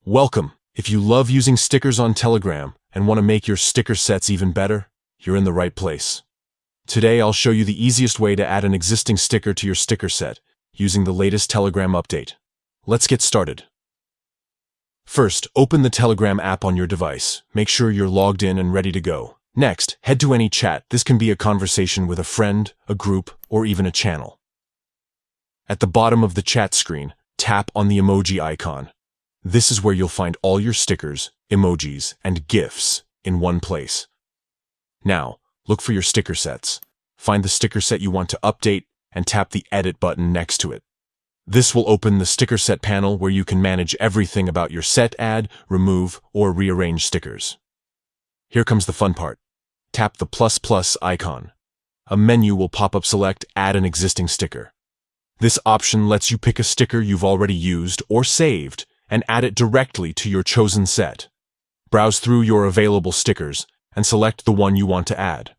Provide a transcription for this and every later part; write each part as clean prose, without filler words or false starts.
Welcome! If you love using stickers on Telegram and want to make your sticker sets even better, you're in the right place. Today I'll show you the easiest way to add an existing sticker to your sticker set using the latest Telegram update. Let's get started. First, open the Telegram app on your device. Make sure you're logged in and ready to go. Next, head to any chat. This can be a conversation with a friend, a group, or even a channel. At the bottom of the chat screen, tap on the emoji icon. This is where you'll find all your stickers, emojis, and GIFs in one place. Now, look for your sticker sets. Find the sticker set you want to update and tap the Edit button next to it. This will open the sticker set panel where you can manage everything about your set, add, remove, or rearrange stickers. Here comes the fun part. Tap the plus icon. A menu will pop up. Select Add an existing sticker. This option lets you pick a sticker you've already used or saved and add it directly to your chosen set. Browse through your available stickers and select the one you want to add.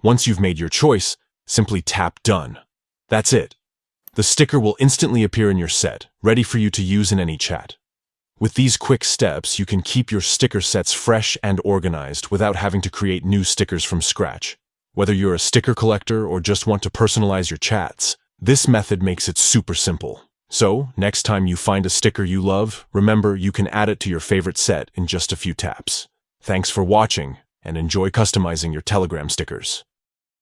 Once you've made your choice, simply tap Done. That's it. The sticker will instantly appear in your set, ready for you to use in any chat. With these quick steps, you can keep your sticker sets fresh and organized without having to create new stickers from scratch. Whether you're a sticker collector or just want to personalize your chats, this method makes it super simple. So, next time you find a sticker you love, remember you can add it to your favorite set in just a few taps. Thanks for watching, and enjoy customizing your Telegram stickers.